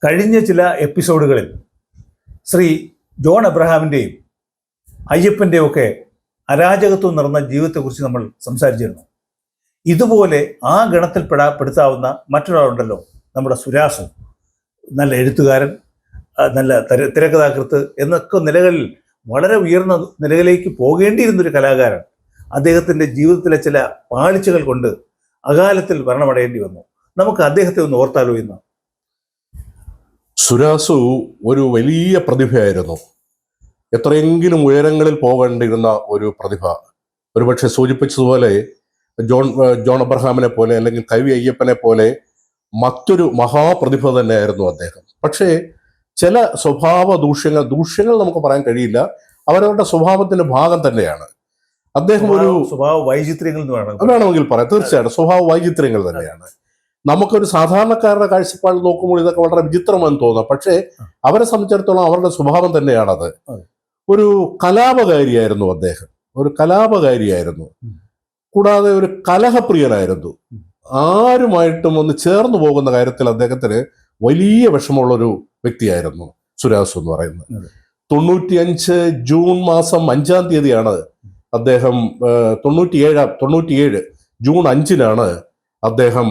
കഴിഞ്ഞ ചില എപ്പിസോഡുകളിൽ ശ്രീ ജോൺ എബ്രഹാമിൻ്റെയും അയ്യപ്പൻ്റെയും ഒക്കെ അരാജകത്വം നിറഞ്ഞ ജീവിതത്തെക്കുറിച്ച് നമ്മൾ സംസാരിച്ചിരുന്നു. ഇതുപോലെ ആ ഗണത്തിൽ പെടുത്താവുന്ന മറ്റൊരാളുണ്ടല്ലോ, നമ്മുടെ സുരാസു. നല്ല എഴുത്തുകാരൻ, നല്ല തിരക്കഥാകൃത്ത് എന്നൊക്കെ നിലകളിൽ വളരെ ഉയർന്ന നിലയിലേക്ക് പോകേണ്ടിയിരുന്നൊരു കലാകാരൻ. അദ്ദേഹത്തിൻ്റെ ജീവിതത്തിലെ ചില പാളിച്ചകൾ കൊണ്ട് അകാലത്തിൽ മരണമടയേണ്ടി വന്നു. നമുക്ക് അദ്ദേഹത്തെ ഒന്ന് ഓർത്താലോ ഇന്ന്. സുരാസു ഒരു വലിയ പ്രതിഭയായിരുന്നു. എത്രയെങ്കിലും ഉയരങ്ങളിൽ പോകേണ്ടിരുന്ന ഒരു പ്രതിഭ. ഒരുപക്ഷെ സൂചിപ്പിച്ചതുപോലെ ജോൺ എബ്രഹാമിനെ പോലെ അല്ലെങ്കിൽ കവി അയ്യപ്പനെ പോലെ മറ്റൊരു മഹാപ്രതിഭ തന്നെയായിരുന്നു അദ്ദേഹം. പക്ഷേ ചില ദൂഷ്യങ്ങൾ നമുക്ക് പറയാൻ കഴിയില്ല, അവരവരുടെ സ്വഭാവത്തിന്റെ ഭാഗം തന്നെയാണ്. അദ്ദേഹം ഒരു സ്വഭാവ വൈചിത്ര്യങ്ങൾ വേണമെങ്കിൽ പറയാം. തീർച്ചയായിട്ടും സ്വഭാവ വൈചിത്ര്യങ്ങൾ തന്നെയാണ്. നമുക്കൊരു സാധാരണക്കാരുടെ കാഴ്ചപ്പാട് നോക്കുമ്പോൾ ഇതൊക്കെ വളരെ വിചിത്രമെന്ന് തോന്നാം. പക്ഷേ അവരെ സംബന്ധിച്ചിടത്തോളം അവരുടെ സ്വഭാവം തന്നെയാണത്. ഒരു കലാപകാരിയായിരുന്നു അദ്ദേഹം, ഒരു കലാപകാരിയായിരുന്നു. കൂടാതെ ഒരു കലഹപ്രിയനായിരുന്നു. ആരുമായിട്ടും ഒന്ന് ചേർന്ന് പോകുന്ന കാര്യത്തിൽ അദ്ദേഹത്തിന് വലിയ വിഷമമുള്ളൊരു വ്യക്തിയായിരുന്നു സുരാസു എന്ന് പറയുന്നത്. 95 ജൂൺ മാസം 5-ാം തീയതിയാണ് അദ്ദേഹം 97 ജൂൺ 5-നാണ് അദ്ദേഹം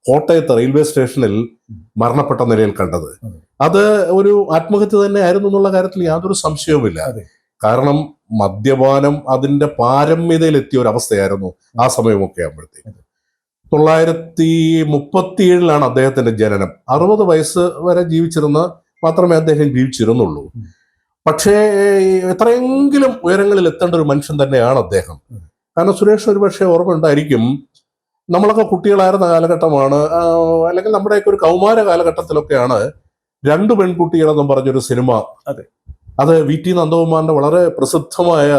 കോട്ടയത്ത് റെയിൽവേ സ്റ്റേഷനിൽ മരണപ്പെട്ട നിലയിൽ കണ്ടത്. അത് ഒരു ആത്മഹത്യ തന്നെ ആയിരുന്നു എന്നുള്ള കാര്യത്തിൽ യാതൊരു സംശയവുമില്ല. കാരണം മദ്യപാനം അതിന്റെ പാരമ്യതയിലെത്തിയ ഒരു അവസ്ഥയായിരുന്നു ആ സമയമൊക്കെ ആകുമ്പോഴത്തേക്ക്. 1937 അദ്ദേഹത്തിന്റെ ജനനം. 60 വയസ്സ് വരെ മാത്രമേ അദ്ദേഹം ജീവിച്ചിരുന്നുള്ളൂ. പക്ഷേ എത്രയെങ്കിലും ഉയരങ്ങളിൽ എത്തേണ്ട ഒരു മനുഷ്യൻ തന്നെയാണ് അദ്ദേഹം. കാരണം സുരേഷ് ഒരുപക്ഷെ ഓർമ്മ ഉണ്ടായിരിക്കും, നമ്മളൊക്കെ കുട്ടികളായിരുന്ന കാലഘട്ടമാണ്, അല്ലെങ്കിൽ നമ്മുടെയൊക്കെ ഒരു കൗമാര കാലഘട്ടത്തിലൊക്കെയാണ് 2 പെൺകുട്ടികളെന്നും പറഞ്ഞൊരു സിനിമ. അത് VT നന്ദകുമാറിന്റെ വളരെ പ്രസിദ്ധമായ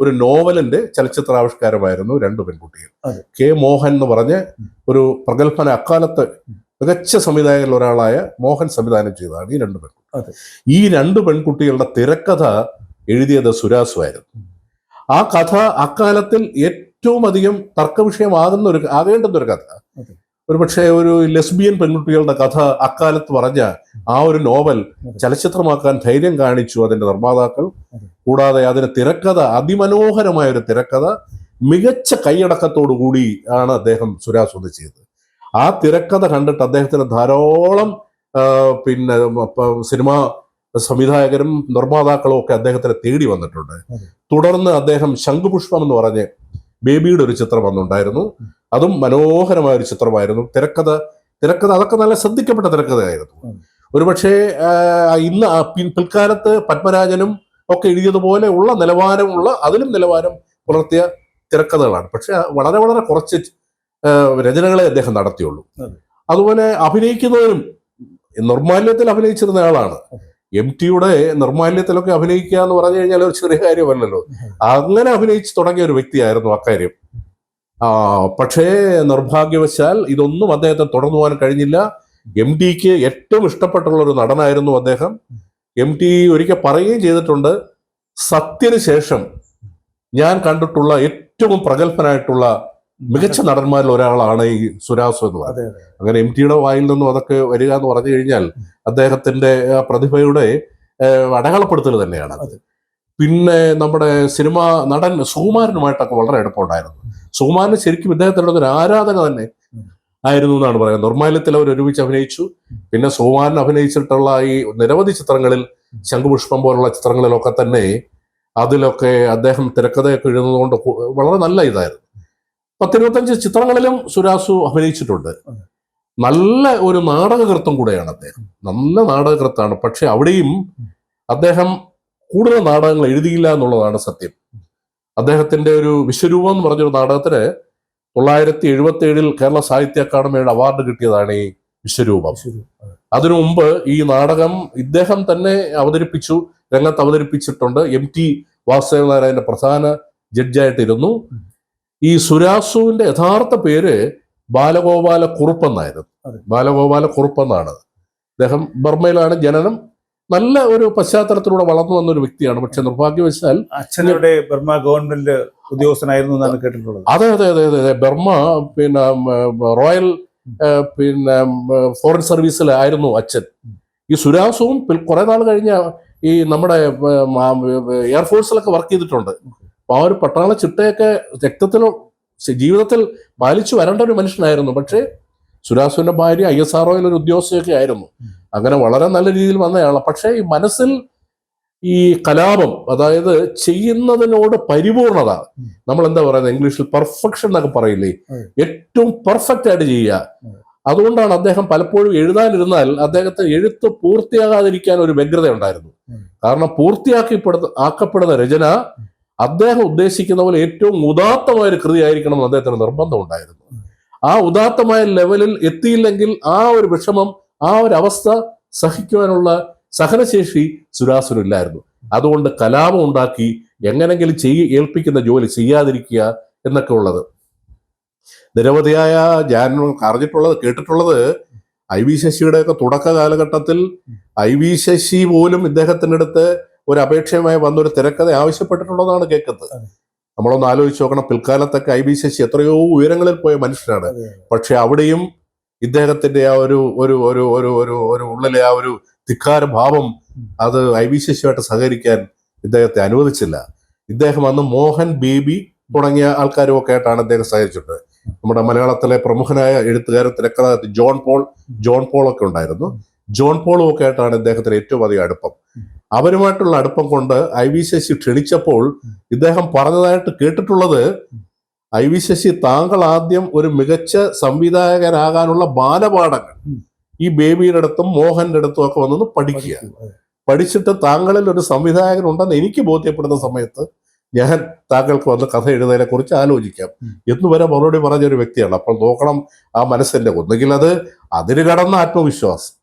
ഒരു നോവലിന്റെ ചലച്ചിത്രാവിഷ്കാരമായിരുന്നു 2 പെൺകുട്ടികൾ. K. മോഹൻ എന്ന് പറഞ്ഞ് ഒരു പ്രഗത്ഭന അക്കാലത്ത് മികച്ച സംവിധായകരിൽ ഒരാളായ മോഹൻ സംവിധാനം ചെയ്തതാണ് ഈ 2 പെൺകുട്ടികൾ. ഈ 2 പെൺകുട്ടികളുടെ തിരക്കഥ എഴുതിയത് സുരാസു ആയിരുന്നു. ആ കഥ അക്കാലത്തിൽ ഏറ്റവും അധികം ആകേണ്ടുന്ന ഒരു കഥ. ഒരുപക്ഷെ ഒരു ലെസ്ബിയൻ പെൺകുട്ടികളുടെ കഥ അക്കാലത്ത് പറഞ്ഞ ആ ഒരു നോവൽ ചലച്ചിത്രമാക്കാൻ ധൈര്യം കാണിച്ചു അതിന്റെ നിർമ്മാതാക്കൾ. കൂടാതെ അതിന് തിരക്കഥ, അതിമനോഹരമായ ഒരു തിരക്കഥ, മികച്ച കൈയടക്കത്തോടു കൂടി ആണ് അദ്ദേഹം സുരാസു ചെയ്തത്. ആ തിരക്കഥ കണ്ടിട്ട് അദ്ദേഹത്തിന് ധാരാളം സിനിമാ സംവിധായകരും നിർമ്മാതാക്കളും ഒക്കെ അദ്ദേഹത്തിനെ തേടി വന്നിട്ടുണ്ട്. തുടർന്ന് അദ്ദേഹം ശംഖുപുഷ്പം എന്ന് പറഞ്ഞ് ബേബിയുടെ ഒരു ചിത്രം വന്നുണ്ടായിരുന്നു. അതും മനോഹരമായ ഒരു ചിത്രമായിരുന്നു. തിരക്കഥ അതൊക്കെ നല്ല ശ്രദ്ധിക്കപ്പെട്ട തിരക്കഥയായിരുന്നു. ഒരുപക്ഷെ ഇന്ന് പിൽക്കാലത്ത് പത്മരാജനും ഒക്കെ എഴുതിയതുപോലെ ഉള്ള അതിലും നിലവാരം പുലർത്തിയ തിരക്കഥകളാണ്. പക്ഷെ വളരെ വളരെ കുറച്ച് രചനകളെ അദ്ദേഹം നടത്തിയുള്ളൂ. അതുപോലെ അഭിനയിക്കുന്നവരും നിർമാല്യത്തിൽ അഭിനയിച്ചിരുന്ന ആളാണ്. MTയുടെ നിർമാല്യത്തിലൊക്കെ അഭിനയിക്കുക എന്ന് പറഞ്ഞു കഴിഞ്ഞാൽ ഒരു ചെറിയ കാര്യമല്ലല്ലോ. അങ്ങനെ അഭിനയിച്ച് തുടങ്ങിയ ഒരു വ്യക്തിയായിരുന്നു അക്കാര്യം. പക്ഷേ നിർഭാഗ്യവശാൽ ഇതൊന്നും അദ്ദേഹത്തെ തുടർന്നു പോകാൻ കഴിഞ്ഞില്ല. MTക്ക് ഏറ്റവും ഇഷ്ടപ്പെട്ടുള്ള ഒരു നടനായിരുന്നു അദ്ദേഹം. MT ഒരിക്കൽ പറയുകയും ചെയ്തിട്ടുണ്ട്, സത്യന് ശേഷം ഞാൻ കണ്ടിട്ടുള്ള ഏറ്റവും പ്രഗത്ഭനായിട്ടുള്ള മികച്ച നടന്മാരിൽ ഒരാളാണ് ഈ സുരാസു എന്ന് പറയുന്നത്. അങ്ങനെ MTയുടെ വായിൽ നിന്നും അതൊക്കെ വരിക എന്ന് പറഞ്ഞു കഴിഞ്ഞാൽ അദ്ദേഹത്തിന്റെ പ്രതിഭയുടെ അടയാളപ്പെടുത്തൽ തന്നെയാണ് അത്. പിന്നെ നമ്മുടെ സിനിമാ നടൻ സുകുമാരനുമായിട്ടൊക്കെ വളരെ അടുപ്പമുണ്ടായിരുന്നു. സുകുമാരന് ശരിക്കും ഇദ്ദേഹത്തിൻ്റെ ഒരു ആരാധന തന്നെ ആയിരുന്നു എന്നാണ് പറയുന്നത്. നിർമ്മാല്യത്തിൽ അവർ ഒരുമിച്ച് അഭിനയിച്ചു. പിന്നെ സുകുമാരൻ അഭിനയിച്ചിട്ടുള്ള ഈ നിരവധി ചിത്രങ്ങളിൽ, ശംഖുപുഷ്പം പോലുള്ള ചിത്രങ്ങളിലൊക്കെ തന്നെ അതിലൊക്കെ അദ്ദേഹം തിരക്കഥയൊക്കെ എഴുതുന്നതുകൊണ്ട് വളരെ നല്ല ഇതായിരുന്നു. 10-25 ചിത്രങ്ങളിലും സുരാസു അഭിനയിച്ചിട്ടുണ്ട്. നല്ല ഒരു നാടകകൃത്തും കൂടെയാണ് അദ്ദേഹം. നല്ല നാടകകൃത്താണ്. പക്ഷെ അവിടെയും അദ്ദേഹം കൂടുതൽ നാടകങ്ങൾ എഴുതിയില്ല എന്നുള്ളതാണ് സത്യം. അദ്ദേഹത്തിന്റെ ഒരു വിശ്വരൂപം എന്ന് പറഞ്ഞൊരു നാടകത്തിന് 1977 കേരള സാഹിത്യ അക്കാദമിയുടെ അവാർഡ് കിട്ടിയതാണ് ഈ വിശ്വരൂപം. അതിനു മുമ്പ് ഈ നാടകം ഇദ്ദേഹം തന്നെ രംഗത്ത് അവതരിപ്പിച്ചിട്ടുണ്ട്. MT വാസുദേവൻ നായർ പ്രധാന ജഡ്ജായിട്ടിരുന്നു. ഈ സുരാസുവിന്റെ യഥാർത്ഥ പേര് ബാലഗോപാല കുറുപ്പെന്നായിരുന്നു. ബാലഗോപാല കുറുപ്പെന്നാണ്. അദ്ദേഹം ബർമയിലാണ് ജനനം. നല്ല ഒരു പശ്ചാത്തലത്തിലൂടെ വളർന്നു വന്ന ഒരു വ്യക്തിയാണ്. പക്ഷെ നിർഭാഗ്യവശാൽ അച്ഛനയുടെ ബർമ ഗവൺമെന്റ് ഉദ്യോഗസ്ഥനായിരുന്നു എന്നാണ് കേട്ടിട്ടുള്ളത്. അതെ. ബർമ റോയൽ പിന്നെ ഫോറിൻ സർവീസിലായിരുന്നു അച്ഛൻ. ഈ സുരാസുവും കുറെ നാൾ കഴിഞ്ഞ ഈ നമ്മുടെ എയർഫോഴ്സിലൊക്കെ വർക്ക് ചെയ്തിട്ടുണ്ട്. അപ്പൊ ആ ഒരു പട്ടാള ചിട്ടയൊക്കെ രക്തത്തിലും ജീവിതത്തിൽ പാലിച്ചു വരേണ്ട ഒരു മനുഷ്യനായിരുന്നു. പക്ഷേ സുരാസുവിന്റെ ഭാര്യ ISROയിൽ ഒരു ഉദ്യോഗസ്ഥയൊക്കെ ആയിരുന്നു. അങ്ങനെ വളരെ നല്ല രീതിയിൽ വന്നയാളാണ്. പക്ഷേ ഈ മനസ്സിൽ ഈ കലാപം, അതായത് ചെയ്യുന്നതിനോട് പരിപൂർണത, നമ്മൾ എന്താ പറയുന്നത് ഇംഗ്ലീഷിൽ പെർഫെക്ഷൻ എന്നൊക്കെ പറയില്ലേ, ഏറ്റവും പെർഫെക്റ്റ് ആയിട്ട് ചെയ്യുക. അതുകൊണ്ടാണ് അദ്ദേഹം പലപ്പോഴും എഴുതാനിരുന്നാൽ അദ്ദേഹത്തെ എഴുത്ത് പൂർത്തിയാകാതിരിക്കാൻ ഒരു വ്യഗ്രത ഉണ്ടായിരുന്നു. കാരണം ആക്കപ്പെടുന്ന രചന അദ്ദേഹം ഉദ്ദേശിക്കുന്ന പോലെ ഏറ്റവും ഉദാത്തമായ ഒരു കൃതി ആയിരിക്കണം എന്ന് അദ്ദേഹത്തിന് നിർബന്ധം ഉണ്ടായിരുന്നു. ആ ഉദാത്തമായ ലെവലിൽ എത്തിയില്ലെങ്കിൽ ആ ഒരു വിഷമം, ആ ഒരു അവസ്ഥ സഹിക്കുവാനുള്ള സഹനശേഷി സുരാസുനില്ലായിരുന്നു. അതുകൊണ്ട് കലാപം ഉണ്ടാക്കി എങ്ങനെങ്കിലും ഏൽപ്പിക്കുന്ന ജോലി ചെയ്യാതിരിക്കുക എന്നൊക്കെ ഉള്ളത്. നിരവധിയായ ഞാൻ കേട്ടിട്ടുള്ളത് IV ശശിയുടെയൊക്കെ തുടക്ക കാലഘട്ടത്തിൽ IV ശശി പോലും ഇദ്ദേഹത്തിൻ്റെ അടുത്ത് ഒരു അപേക്ഷയുമായി വന്നൊരു തിരക്കഥ ആവശ്യപ്പെട്ടിട്ടുള്ളതാണ് കേൾക്കുന്നത്. നമ്മളൊന്ന് ആലോചിച്ച് നോക്കണം. പിൽക്കാലത്തൊക്കെ IV ശശി എത്രയോ ഉയരങ്ങളിൽ പോയ മനുഷ്യനാണ്. പക്ഷെ അവിടെയും ഇദ്ദേഹത്തിന്റെ ആ ഒരു ഒരു ഒരു ഒരു ഒരു ഒരു ഉള്ളിലെ ആ ഒരു ധിക്കാര ഭാവം അത് IV ശശിയുമായിട്ട് സഹകരിക്കാൻ ഇദ്ദേഹത്തെ അനുവദിച്ചില്ല. ഇദ്ദേഹം അന്ന് മോഹൻ ബേബി തുടങ്ങിയ ആൾക്കാരും ഒക്കെ ആയിട്ടാണ് അദ്ദേഹം സഹകരിച്ചിട്ടുണ്ട്. നമ്മുടെ മലയാളത്തിലെ പ്രമുഖനായ എഴുത്തുകാരൻ തിരക്കഥാകൃത്ത് ജോൺ പോൾ ഒക്കെ ഉണ്ടായിരുന്നു. ജോൺ പോളും ഒക്കെ ആയിട്ടാണ് ഇദ്ദേഹത്തിന് ഏറ്റവും അധികം അടുപ്പം. അവരുമായിട്ടുള്ള അടുപ്പം കൊണ്ട് IV ശശി ക്ഷണിച്ചപ്പോൾ ഇദ്ദേഹം പറഞ്ഞതായിട്ട് കേട്ടിട്ടുള്ളത്, IV ശശി താങ്കൾ ആദ്യം ഒരു മികച്ച സംവിധായകനാകാനുള്ള ബാലപാഠങ്ങൾ ഈ ബേബിയുടെ അടുത്തും മോഹന്റെ അടുത്തും ഒക്കെ വന്നത് പഠിച്ചിട്ട് താങ്കളിൽ ഒരു സംവിധായകൻ ഉണ്ടെന്ന് എനിക്ക് ബോധ്യപ്പെടുന്ന സമയത്ത് ഞാൻ താങ്കൾക്ക് വന്ന് കഥ എഴുതുന്നതിനെ കുറിച്ച് ആലോചിക്കാം എന്ന് വരെ മറുപടി പറഞ്ഞൊരു വ്യക്തിയാണ്. അപ്പോൾ നോക്കണം ആ മനസ്സിന്റെ, ഒന്നുകിൽ അത് അതിന് കടന്ന ആത്മവിശ്വാസം,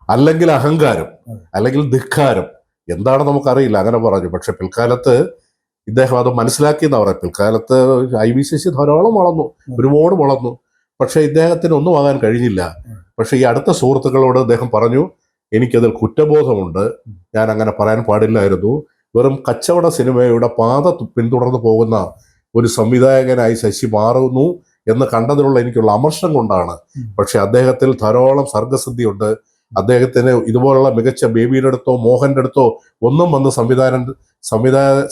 അല്ലെങ്കിൽ അഹങ്കാരം, അല്ലെങ്കിൽ ധിക്കാരം, എന്താണ് നമുക്കറിയില്ല, അങ്ങനെ പറഞ്ഞു. പക്ഷെ പിൽക്കാലത്ത് ഇദ്ദേഹം അത് മനസ്സിലാക്കിയെന്നാ പറയാം. പിൽക്കാലത്ത് IV ശശി ധാരാളം വളർന്നു, ഒരുപാട് വളർന്നു. പക്ഷെ ഇദ്ദേഹത്തിന് ഒന്നും ആകാൻ കഴിഞ്ഞില്ല. പക്ഷെ ഈ അടുത്ത സുഹൃത്തുക്കളോട് അദ്ദേഹം പറഞ്ഞു, എനിക്കതിൽ കുറ്റബോധമുണ്ട്, ഞാൻ അങ്ങനെ പറയാൻ പാടില്ലായിരുന്നു. വെറും കച്ചവട സിനിമയുടെ പാത പിന്തുടർന്നു പോകുന്ന ഒരു സംവിധായകനായി ശശി മാറുന്നു എന്ന് കണ്ടതിലുള്ള എനിക്കുള്ള അമർഷം കൊണ്ടാണ്. പക്ഷെ അദ്ദേഹത്തിൽ ധാരാളം സർഗസിദ്ധിയുണ്ട്. അദ്ദേഹത്തിന് ഇതുപോലുള്ള മികച്ച ബേബിയുടെ അടുത്തോ മോഹന്റെ അടുത്തോ ഒന്നും വന്ന്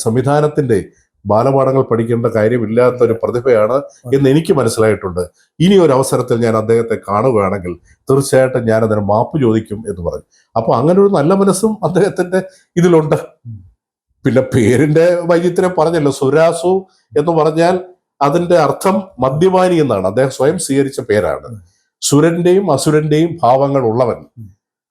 സംവിധാനത്തിന്റെ ബാലപാഠങ്ങൾ പഠിക്കേണ്ട കാര്യമില്ലാത്ത ഒരു പ്രതിഭയാണ് എന്ന് എനിക്ക് മനസ്സിലായിട്ടുണ്ട്. ഇനി ഒരു അവസരത്തിൽ ഞാൻ അദ്ദേഹത്തെ കാണുകയാണെങ്കിൽ തീർച്ചയായിട്ടും ഞാൻ അതിന് മാപ്പ് ചോദിക്കും എന്ന് പറഞ്ഞു. അപ്പൊ അങ്ങനെ ഒരു നല്ല മനസ്സും അദ്ദേഹത്തിന്റെ ഇതിലുണ്ട്. പിന്നെ പേരിന്റെ വൈചിത്രം പറഞ്ഞല്ലോ, സുരാസു എന്ന് പറഞ്ഞാൽ അതിന്റെ അർത്ഥം മദ്യപാനി എന്നാണ്. അദ്ദേഹം സ്വയം സ്വീകരിച്ച പേരാണ്. സുരന്റെയും അസുരന്റെയും ഭാവങ്ങൾ ഉള്ളവൻ,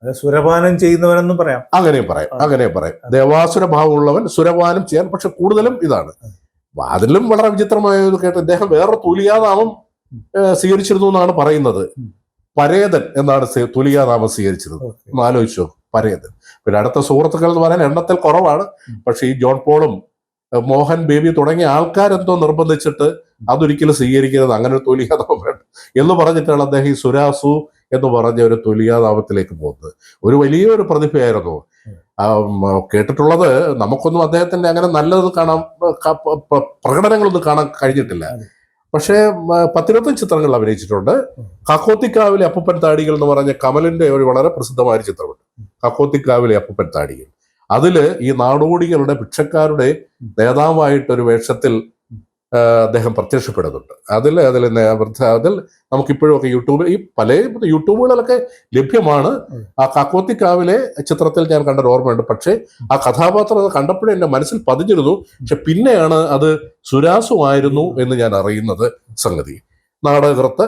സുരപാനം ചെയ്യുന്നവനെന്നും പറയാം. അങ്ങനെ പറയാം. ദേവാസുര ഭാവമുള്ളവൻ, സുരപാനം ചെയ്യാൻ. പക്ഷെ കൂടുതലും ഇതാണ്. അതിലും വളരെ വിചിത്രമായത് കേട്ട് ഇദ്ദേഹം വേറൊരു തുലിയാനാമം സ്വീകരിച്ചിരുന്നു എന്നാണ് പറയുന്നത്. പരേതൻ എന്നാണ് തുലിയാനാമം സ്വീകരിച്ചിരുന്നത്. ഒന്ന് ആലോചിച്ചോ, പരേതൻ. പിന്നെ അടുത്ത സുഹൃത്തുക്കൾ എന്ന് പറയാൻ എണ്ണത്തിൽ കുറവാണ്. പക്ഷെ ഈ ജോൺ പോളും മോഹൻ ബേബി തുടങ്ങിയ ആൾക്കാരെന്തോ നിർബന്ധിച്ചിട്ട് അതൊരിക്കലും സ്വീകരിക്കരുത്, അങ്ങനെ ഒരു തുലിയാനാമം വേണ്ട എന്ന് പറഞ്ഞിട്ടാണ് അദ്ദേഹം ഈ സുരാസു എന്ന് പറഞ്ഞ ഒരു തുലിയാനാമത്തിലേക്ക് പോകുന്നത്. ഒരു വലിയൊരു പ്രതിഭയായിരുന്നു. കേട്ടിട്ടുള്ളത്, നമുക്കൊന്നും അദ്ദേഹത്തിന്റെ അങ്ങനെ നല്ലത് കാണാൻ പ്രകടനങ്ങളൊന്നും കാണാൻ കഴിഞ്ഞിട്ടില്ല. പക്ഷേ 10-25 ചിത്രങ്ങളിൽ അഭിനയിച്ചിട്ടുണ്ട്. കാക്കോത്തിക്കാവിലെ അപ്പൂപ്പൻ താടികൾ എന്ന് പറഞ്ഞ കമലിന്റെ ഒരു വളരെ പ്രസിദ്ധമായ ചിത്രമുണ്ട്, കാക്കോത്തിക്കാവിലെ അപ്പൂപ്പൻ താടികൾ. അതില് ഈ നാടോടികളുടെ ഭിക്ഷക്കാരുടെ നേതാവായിട്ടൊരു വേഷത്തിൽ അദ്ദേഹം പ്രത്യക്ഷപ്പെടുന്നുണ്ട്. അതിൽ നമുക്കിപ്പോഴും ഒക്കെ ഈ പല യൂട്യൂബുകളിലൊക്കെ ലഭ്യമാണ്. ആ കാക്കോത്തിക്കാവിലെ ചിത്രത്തിൽ ഞാൻ കണ്ട ഓർമ്മയുണ്ട്. പക്ഷെ ആ കഥാപാത്രം കണ്ടപ്പോഴേ എന്റെ മനസ്സിൽ പതിഞ്ഞിരുന്നു. പക്ഷെ പിന്നെയാണ് അത് സുരാസു ആയിരുന്നു എന്ന് ഞാൻ അറിയുന്നത് സംഗതി. നാടകകൃത്ത്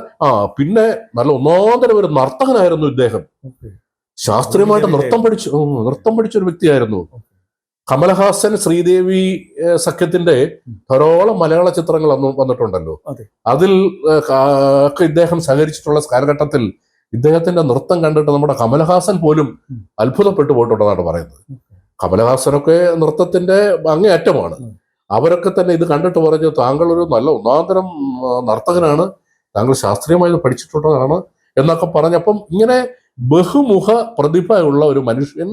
പിന്നെ നല്ല ഒന്നാന്തരം ഒരു നർത്തകനായിരുന്നു ഇദ്ദേഹം. ശാസ്ത്രീയമായിട്ട് നൃത്തം പഠിച്ചൊരു വ്യക്തിയായിരുന്നു. കമലഹാസൻ ശ്രീദേവി സഖ്യത്തിന്റെ ധാരാളം മലയാള ചിത്രങ്ങൾ അന്ന് വന്നിട്ടുണ്ടല്ലോ. അതിൽ ഒക്കെ ഇദ്ദേഹം സഹകരിച്ചിട്ടുള്ള കാലഘട്ടത്തിൽ ഇദ്ദേഹത്തിന്റെ നൃത്തം കണ്ടിട്ട് നമ്മുടെ കമലഹാസൻ പോലും അത്ഭുതപ്പെട്ടു പോയിട്ടുണ്ടെന്നാണ് പറയുന്നത്. കമലഹാസനൊക്കെ നൃത്തത്തിന്റെ അങ്ങേയറ്റമാണ്. അവരൊക്കെ തന്നെ ഇത് കണ്ടിട്ട് പറഞ്ഞു, താങ്കൾ ഒരു നല്ല ഒന്നാന്തരം നർത്തകനാണ്, താങ്കൾ ശാസ്ത്രീയമായി പഠിച്ചിട്ടുള്ളതാണ് എന്നൊക്കെ പറഞ്ഞപ്പം ഇങ്ങനെ ബഹുമുഖ പ്രതിഭയുള്ള ഒരു മനുഷ്യൻ,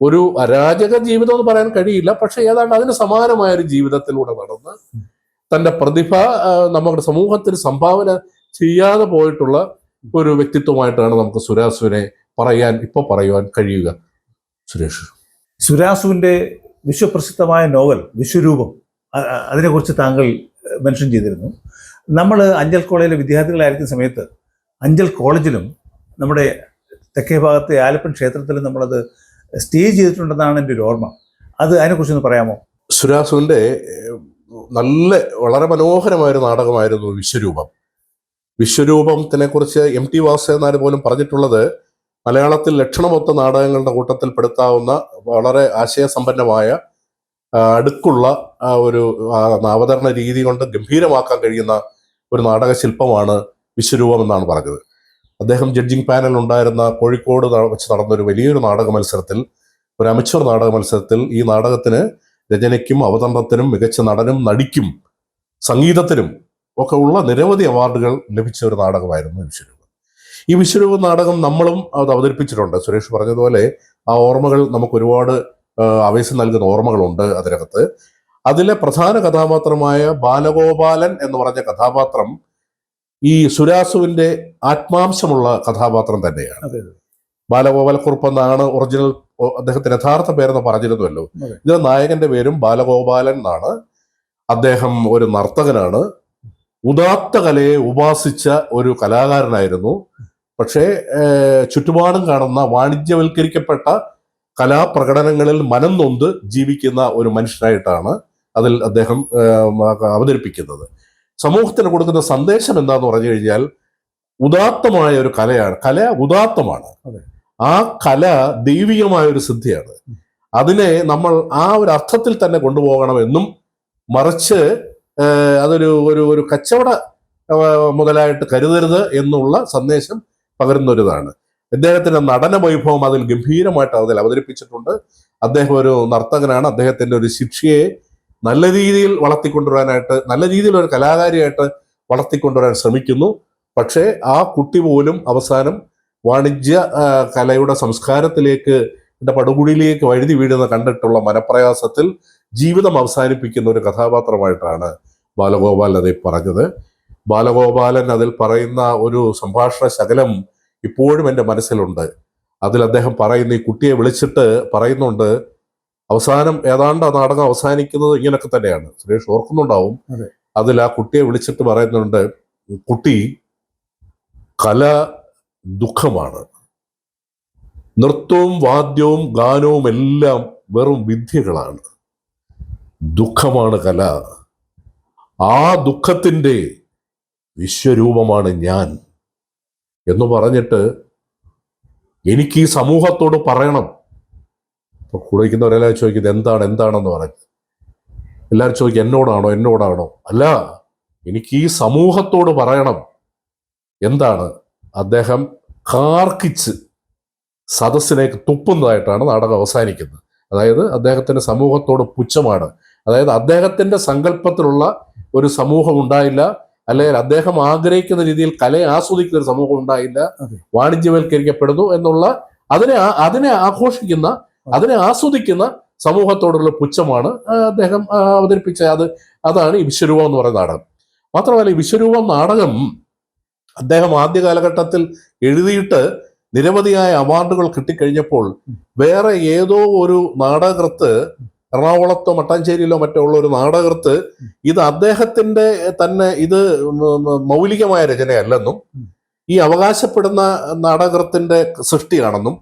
ഒരു അരാജക ജീവിതം എന്ന് പറയാൻ കഴിയില്ല, പക്ഷെ ഏതാണ്ട് അതിന് സമാനമായ ഒരു ജീവിതത്തിലൂടെ നടന്ന് തന്റെ പ്രതിഭ നമ്മുടെ സമൂഹത്തിന് സംഭാവന ചെയ്യാതെ പോയിട്ടുള്ള ഒരു വ്യക്തിത്വമായിട്ടാണ് നമുക്ക് സുരാസുവിനെ പറയുവാൻ കഴിയുക. സുരേഷ്, സുരാസുവിൻ്റെ വിശ്വപ്രസിദ്ധമായ നോവൽ വിശ്വരൂപം, അതിനെക്കുറിച്ച് താങ്കൾ മെൻഷൻ ചെയ്തിരുന്നു. നമ്മൾ അഞ്ചൽ കോളേജിലെ വിദ്യാർത്ഥികളായിരിക്കുന്ന സമയത്ത് അഞ്ചൽ കോളേജിലും നമ്മുടെ തെക്കേ ഭാഗത്തെ ആലപ്പൻ ക്ഷേത്രത്തിലും നമ്മളത് സ്റ്റേ ചെയ്തിട്ടുണ്ടെന്നാണ് എൻ്റെ ഒരു ഓർമ്മ. അതിനെക്കുറിച്ചൊന്ന് പറയാമോ? സുരാസുവിൻ്റെ വളരെ മനോഹരമായൊരു നാടകമായിരുന്നു വിശ്വരൂപം. വിശ്വരൂപത്തിനെ കുറിച്ച് MT വാസുദേവൻ പോലും പറഞ്ഞിട്ടുള്ളത് മലയാളത്തിൽ ലക്ഷണമൊത്ത നാടകങ്ങളുടെ കൂട്ടത്തിൽ പെടുത്താവുന്ന വളരെ ആശയസമ്പന്നമായ അടുക്കുള്ള ഒരു അവതരണ രീതി കൊണ്ട് ഗംഭീരമാക്കാൻ കഴിയുന്ന ഒരു നാടക ശില്പമാണ് വിശ്വരൂപം എന്നാണ് പറഞ്ഞത്. അദ്ദേഹം ജഡ്ജിങ് പാനൽ ഉണ്ടായിരുന്ന കോഴിക്കോട് വെച്ച് നടന്നൊരു വലിയൊരു നാടക മത്സരത്തിൽ, ഒരു അമച്വർ നാടക മത്സരത്തിൽ, ഈ നാടകത്തിന് രചനയ്ക്കും അവതരണത്തിനും മികച്ച നടനും നടിക്കും സംഗീതത്തിനും ഒക്കെ ഉള്ള നിരവധി അവാർഡുകൾ ലഭിച്ച ഒരു നാടകമായിരുന്നു വിശ്വരൂപം. ഈ വിശ്വരൂപ നാടകം നമ്മളും അത് അവതരിപ്പിച്ചിട്ടുണ്ട്. സുരേഷ് പറഞ്ഞതുപോലെ ആ ഓർമ്മകൾ നമുക്ക് ഒരുപാട് ആവേശം നൽകുന്ന ഓർമ്മകളുണ്ട് അതിനകത്ത്. അതിലെ പ്രധാന കഥാപാത്രമായ ബാലഗോപാലൻ എന്ന് പറഞ്ഞ കഥാപാത്രം ഈ സുരാസുവിന്റെ ആത്മാംശമുള്ള കഥാപാത്രം തന്നെയാണ്. ബാലഗോപാലക്കുറുപ്പ് എന്നാണ് ഒറിജിനൽ അദ്ദേഹത്തിന്റെ യഥാർത്ഥ പേരെന്ന് പറഞ്ഞിരുന്നുവല്ലോ. ഇതിലെ നായകന്റെ പേരും ബാലഗോപാലൻ എന്നാണ്. അദ്ദേഹം ഒരു നർത്തകനാണ്. ഉദാത്ത കലയെ ഉപാസിച്ച ഒരു കലാകാരനായിരുന്നു. പക്ഷേ ചുറ്റുപാടും കാണുന്ന വാണിജ്യവൽക്കരിക്കപ്പെട്ട കലാപ്രകടനങ്ങളിൽ മനം നൊന്ത് ജീവിക്കുന്ന ഒരു മനുഷ്യനായിട്ടാണ് അതിൽ അദ്ദേഹം അവതരിപ്പിക്കുന്നത്. സമൂഹത്തിന് കൊടുക്കുന്ന സന്ദേശം എന്താന്ന് പറഞ്ഞു കഴിഞ്ഞാൽ ഉദാത്തമായ ഒരു കലയാണ്. കല ഉദാത്തമാണ്. ആ കല ദൈവികമായ ഒരു സിദ്ധിയാണ്. അതിനെ നമ്മൾ ആ ഒരു അർത്ഥത്തിൽ തന്നെ കൊണ്ടുപോകണമെന്നും, മറിച്ച് അതൊരു ഒരു കച്ചവട മുതലായിട്ട് കരുതരുത് എന്നുള്ള സന്ദേശം പകരുന്നൊരിതാണ്. അദ്ദേഹത്തിന്റെ നടന വൈഭവം അതിൽ ഗംഭീരമായിട്ട് അതിൽ അവതരിപ്പിച്ചിട്ടുണ്ട്. അദ്ദേഹം ഒരു നർത്തകനാണ്. അദ്ദേഹത്തിന്റെ ഒരു ശിക്ഷയെ നല്ല രീതിയിൽ വളർത്തിക്കൊണ്ടുവരാനായിട്ട്, നല്ല രീതിയിൽ ഒരു കലാകാരിയായിട്ട് വളർത്തിക്കൊണ്ടുവരാൻ ശ്രമിക്കുന്നു. പക്ഷേ ആ കുട്ടി പോലും അവസാനം വാണിജ്യ കലയുടെ സംസ്കാരത്തിലേക്ക്, പടുകുഴിയിലേക്ക് വഴുതി വീഴുന്ന കണ്ടിട്ടുള്ള മനപ്രയാസത്തിൽ ജീവിതം അവസാനിപ്പിക്കുന്ന ഒരു കഥാപാത്രമായിട്ടാണ് ബാലഗോപാലൻ അതിൽ പറഞ്ഞത്. ബാലഗോപാലൻ അതിൽ പറയുന്ന ഒരു സംഭാഷണ ശകലം ഇപ്പോഴും എൻ്റെ മനസ്സിലുണ്ട്. അതിൽ അദ്ദേഹം പറയുന്ന, ഈ കുട്ടിയെ വിളിച്ചിട്ട് പറയുന്നുണ്ട്, അവസാനം ഏതാണ്ട് ആ നാടകം അവസാനിക്കുന്നത് ഇങ്ങനെയൊക്കെ തന്നെയാണ്. സുരേഷ് ഓർക്കുന്നുണ്ടാവും. അതിൽ ആ കുട്ടിയെ വിളിച്ചിട്ട് പറയുന്നുണ്ട്, കുട്ടി, കല ദുഃഖമാണ്, നൃത്തവും വാദ്യവും ഗാനവും എല്ലാം വെറും വിദ്യകളാണ്, ദുഃഖമാണ് കല, ആ ദുഃഖത്തിൻ്റെ വിശ്വരൂപമാണ് ഞാൻ എന്ന് പറഞ്ഞിട്ട് എനിക്ക് ഈ സമൂഹത്തോട് പറയണം. ഇപ്പൊ കുടിക്കുന്നവരെല്ലാം ചോദിക്കുന്നത് എന്താണെന്ന് പറഞ്ഞു. എല്ലാവരും ചോദിക്കും എന്നോടാണോ? അല്ല, എനിക്ക് ഈ സമൂഹത്തോട് പറയണം. എന്താണ്? അദ്ദേഹം കാർക്കിച്ച് സദസ്സിലേക്ക് തുപ്പുന്നതായിട്ടാണ് നാടകം അവസാനിക്കുന്നത്. അതായത് അദ്ദേഹത്തിന്റെ സമൂഹത്തോട് പുച്ഛമാണ്. അതായത് അദ്ദേഹത്തിന്റെ സങ്കല്പത്തിലുള്ള ഒരു സമൂഹം ഉണ്ടായില്ല, അല്ലെങ്കിൽ അദ്ദേഹം ആഗ്രഹിക്കുന്ന രീതിയിൽ കലയെ ആസ്വദിക്കുന്ന ഒരു സമൂഹം ഉണ്ടായില്ല, വാണിജ്യവൽക്കരിക്കപ്പെടുന്നു എന്നുള്ള അതിനെ ആഘോഷിക്കുന്ന, അതിനെ ആസ്വദിക്കുന്ന സമൂഹത്തോടുള്ള പുച്ഛമാണ് അദ്ദേഹം അവതരിപ്പിച്ച അതാണ് ഈ വിശ്വരൂപം എന്ന് പറയുന്ന നാടകം. മാത്രമല്ല, ഈ വിശ്വരൂപം നാടകം അദ്ദേഹം ആദ്യ കാലഘട്ടത്തിൽ എഴുതിയിട്ട് നിരവധിയായ അവാർഡുകൾ കിട്ടിക്കഴിഞ്ഞപ്പോൾ വേറെ ഏതോ ഒരു നാടകകൃത്ത്, എറണാകുളത്തോ മട്ടാഞ്ചേരിയിലോ മറ്റോ ഉള്ള ഒരു നാടകകൃത്ത്, ഇത് അദ്ദേഹത്തിന്റെ തന്നെ ഇത് മൗലികമായ രചനയല്ലെന്നും ഈ നാടകകൃത്തിന്റെ സൃഷ്ടിയാണെന്നും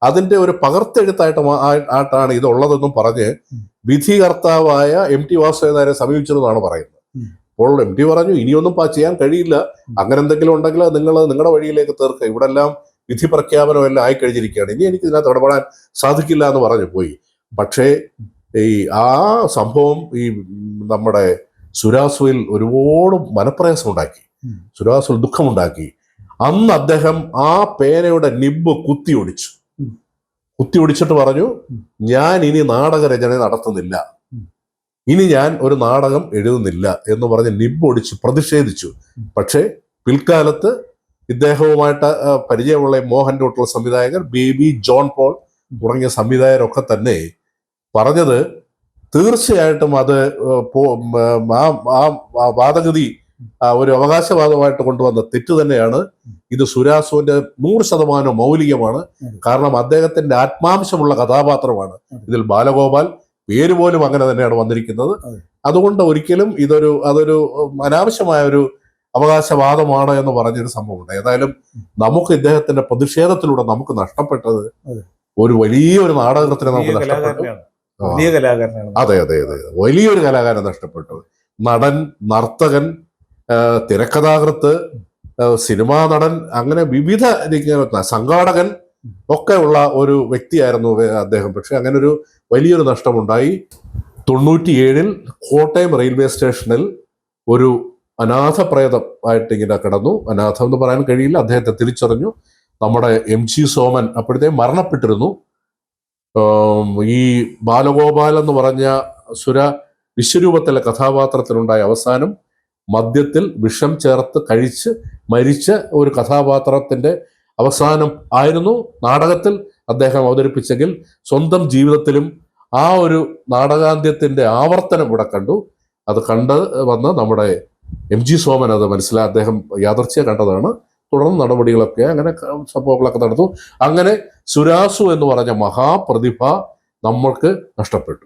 അതിന്റെ ഒരു പകർത്തെഴുത്തായിട്ടാണ് ഇതുള്ളതെന്നും പറഞ്ഞ് വിധികർത്താവായ MT വാസുദേവനെ സമീപിച്ചതെന്നാണ് പറയുന്നത്. അപ്പോൾ MT പറഞ്ഞു, ഇനിയൊന്നും ചെയ്യാൻ കഴിയില്ല, അങ്ങനെ എന്തെങ്കിലും ഉണ്ടെങ്കിൽ നിങ്ങൾ നിങ്ങളുടെ വഴിയിലേക്ക് തീർക്കുക, ഇവിടെ എല്ലാം വിധി പ്രഖ്യാപനം എല്ലാം ആയിക്കഴിഞ്ഞിരിക്കുകയാണ്, ഇനി എനിക്ക് ഇതിനകത്ത് ഇടപെടാൻ സാധിക്കില്ല എന്ന് പറഞ്ഞു പോയി. പക്ഷേ ഈ ആ സംഭവം ഈ നമ്മുടെ സുരാസുവിൽ ഒരുപാട് മനപ്രയാസം ഉണ്ടാക്കി, സുരാസുവിൽ ദുഃഖമുണ്ടാക്കി. അന്ന് അദ്ദേഹം ആ പേനയുടെ നിബ്ബ് കുത്തിയൊടിച്ചിട്ട് പറഞ്ഞു, ഞാൻ ഇനി നാടകരചന നടത്തുന്നില്ല, ഇനി ഞാൻ ഒരു നാടകം എഴുതുന്നില്ല എന്ന് പറഞ്ഞ് നിബ്ബൊടിച്ച് പ്രതിഷേധിച്ചു. പക്ഷേ പിൽക്കാലത്ത് ഇദ്ദേഹവുമായിട്ട് പരിചയമുള്ള മോഹൻ റൂട്ടുള്ള സംവിധായകർ, ബേബി, ജോൺ പോൾ തുടങ്ങിയ സംവിധായകരൊക്കെ തന്നെ പറഞ്ഞത് തീർച്ചയായിട്ടും അത് ആ വാദഗതി ഒരു അവകാശവാദമായിട്ട് കൊണ്ടുവന്ന തെറ്റ് തന്നെയാണ്. ഇത് സുരാസുവിന്റെ 100% മൗലികമാണ്. കാരണം അദ്ദേഹത്തിന്റെ ആത്മാംശമുള്ള കഥാപാത്രമാണ് ഇതിൽ ബാലഗോപാൽ. പേര് പോലും അങ്ങനെ തന്നെയാണ് വന്നിരിക്കുന്നത്. അതുകൊണ്ട് ഒരിക്കലും അതൊരു അനാവശ്യമായ ഒരു അവകാശവാദമാണ് എന്ന് പറഞ്ഞൊരു സംഭവമുണ്ട്. ഏതായാലും നമുക്ക് ഇദ്ദേഹത്തിന്റെ പ്രതിഷേധത്തിലൂടെ നമുക്ക് നഷ്ടപ്പെട്ടത് ഒരു വലിയൊരു നാടകത്തിനെ നമുക്ക് നഷ്ടപ്പെട്ടു. അതെ അതെ അതെ, വലിയൊരു കലാകാരൻ നഷ്ടപ്പെട്ടു. നടൻ, നർത്തകൻ, തിരക്കഥാകൃത്ത്, സിനിമാ നടൻ, അങ്ങനെ വിവിധ സംഘാടകൻ ഒക്കെ ഉള്ള ഒരു വ്യക്തിയായിരുന്നു അദ്ദേഹം. പക്ഷെ അങ്ങനെ ഒരു വലിയൊരു നഷ്ടമുണ്ടായി. 97 കോട്ടയം റെയിൽവേ സ്റ്റേഷനിൽ ഒരു അനാഥപ്രേതം ആയിട്ട് ഇങ്ങനെ കിടന്നു. അനാഥം എന്ന് പറയാൻ കഴിയില്ല, അദ്ദേഹത്തെ തിരിച്ചറിഞ്ഞു. നമ്മുടെ MG സോമൻ അപ്പോഴത്തെ മരണപ്പെട്ടിരുന്നു. ഈ ബാലഗോപാൽ എന്ന് പറഞ്ഞ വിശ്വരൂപത്തിലെ കഥാപാത്രത്തിനുണ്ടായ അവസാനം മദ്യത്തിൽ വിഷം ചേർത്ത് കഴിച്ച് മരിച്ച ഒരു കഥാപാത്രത്തിന്റെ അവസാനം ആയിരുന്നു നാടകത്തിൽ അദ്ദേഹം അവതരിപ്പിച്ചെങ്കിൽ സ്വന്തം ജീവിതത്തിലും ആ ഒരു നാടകാന്ത്യത്തിന്റെ ആവർത്തനം ഇവിടെ കണ്ടു. അത് കണ്ട് വന്ന് നമ്മുടെ MG സോമൻ അത് മനസ്സിലായി. അദ്ദേഹം യാദർച്ഛ്യ കണ്ടതാണ്. തുടർന്ന് നടപടികളൊക്കെ അങ്ങനെ സംഭവങ്ങളൊക്കെ നടന്നു. അങ്ങനെ സുരാസു എന്ന് പറഞ്ഞ മഹാപ്രതിഭ നമ്മൾക്ക് നഷ്ടപ്പെട്ടു.